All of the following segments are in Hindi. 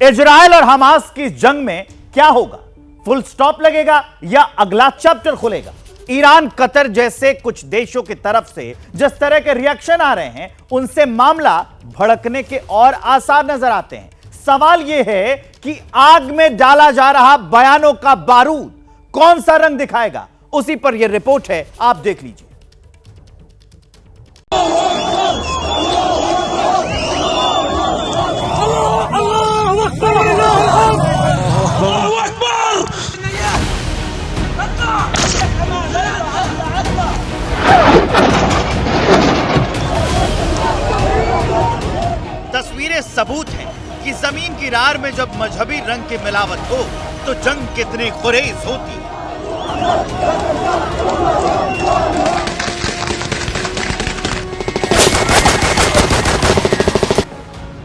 इजराइल और हमास की जंग में क्या होगा? फुल स्टॉप लगेगा या अगला चैप्टर खुलेगा? ईरान, कतर जैसे कुछ देशों की तरफ से जिस तरह के रिएक्शन आ रहे हैं, उनसे मामला भड़कने के और आसार नजर आते हैं। सवाल यह है कि आग में डाला जा रहा बयानों का बारूद कौन सा रंग दिखाएगा? उसी पर यह रिपोर्ट है, आप देख लीजिए। तस्वीरें सबूत हैं कि जमीन की रार में जब मजहबी रंग की मिलावट हो तो जंग कितनी गुरेज होती है।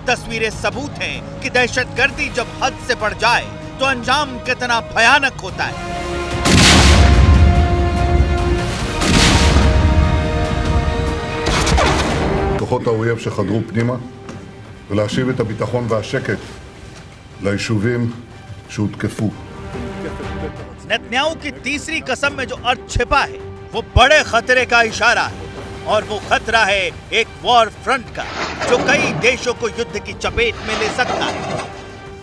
तस्वीरें सबूत हैं कि दहशतगर्दी जब हद से बढ़ जाए तो अंजाम कितना भयानक होता है। כוחות האויב שחדרו פנימה ולהשיב את הביטחון והשקט ליישובים שהותקפו. नेतन्याहू की तीसरी कसम में जो अर्थ छिपा है वो बड़े खतरे का इशारा है, और वो खतरा है एक वॉर फ्रंट का जो कई देशों को युद्ध की चपेट में ले सकता है।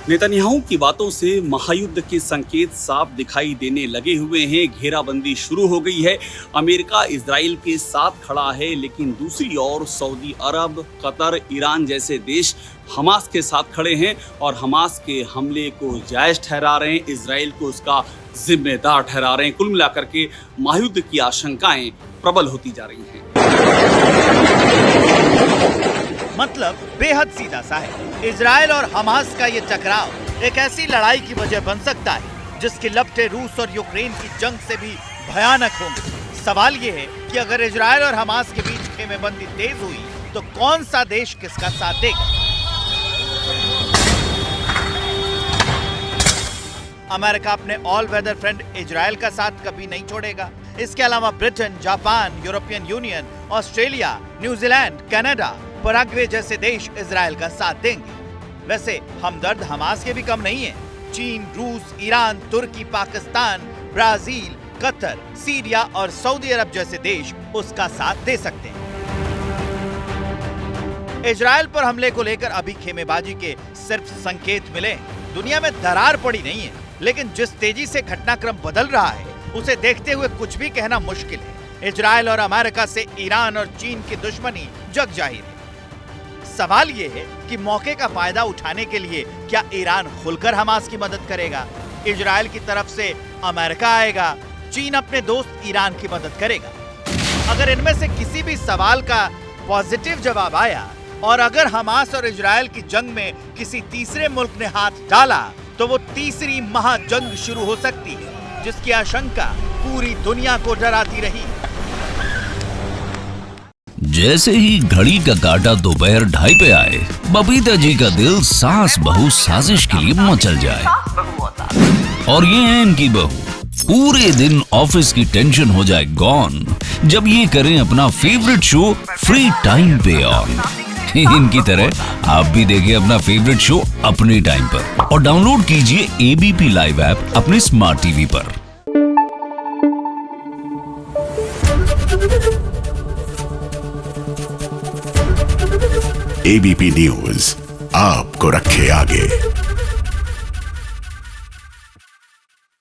नेतन्याहू की बातों से महायुद्ध के संकेत साफ दिखाई देने लगे हुए हैं। घेराबंदी शुरू हो गई है। अमेरिका इजराइल के साथ खड़ा है, लेकिन दूसरी ओर सऊदी अरब, कतर, ईरान जैसे देश हमास के साथ खड़े हैं और हमास के हमले को जायज ठहरा रहे हैं, इजराइल को उसका जिम्मेदार ठहरा रहे हैं। कुल मिलाकर के महायुद्ध की आशंकाएं प्रबल होती जा रही हैं। मतलब बेहद सीधा सा है। इजराइल और हमास का ये टकराव एक ऐसी लड़ाई की वजह बन सकता है जिसकी लपटें रूस और यूक्रेन की जंग से भी भयानक होंगी। सवाल ये है कि अगर इजराइल और हमास के बीच खेमेबंदी तेज हुई तो कौन सा देश किसका साथ देगा? अमेरिका अपने ऑल वेदर फ्रेंड इजराइल का साथ कभी नहीं छोड़ेगा। इसके अलावा Britain, Japan, European union, Australia, New Zealand, Canada, Paraguay जैसे देश इजराइल का साथ देंगे। वैसे हमदर्द हमास के भी कम नहीं है। चीन, रूस, ईरान, तुर्की, पाकिस्तान, ब्राजील, कतर, सीरिया और सऊदी अरब जैसे देश उसका साथ दे सकते हैं। इजराइल पर हमले को लेकर अभी खेमेबाजी के सिर्फ संकेत मिले। दुनिया में दरार पड़ी नहीं है, लेकिन जिस तेजी से घटनाक्रम बदल रहा है उसे देखते हुए कुछ भी कहना मुश्किल है। इजराइल और अमेरिका से ईरान और चीन की दुश्मनी जग जाहिर है। सवाल यह है कि मौके का फायदा उठाने के लिए क्या ईरान खुलकर हमास की मदद करेगा? इजराइल की तरफ से अमेरिका आएगा, चीन अपने दोस्त ईरान की मदद करेगा? अगर इनमें से किसी भी सवाल का पॉजिटिव जवाब आया और अगर हमास और इजराइल की जंग में किसी तीसरे मुल्क ने हाथ डाला तो वो तीसरी महाजंग शुरू हो सकती है, जिसकी आशंका पूरी दुनिया को डराती रही। जैसे ही घड़ी का काटा दोपहर 2:30 पे आए, बबीता जी का दिल सास बहू साजिश के लिए मचल जाए। और ये है इनकी बहू, पूरे दिन ऑफिस की टेंशन हो जाए गॉन जब ये करें अपना फेवरेट शो फ्री टाइम पे ऑन। इनकी तरह आप भी देखिए अपना फेवरेट शो अपने टाइम पर और डाउनलोड कीजिए एबीपी लाइव ऐप अपने स्मार्ट टीवी पर। एबीपी न्यूज आपको रखे आगे।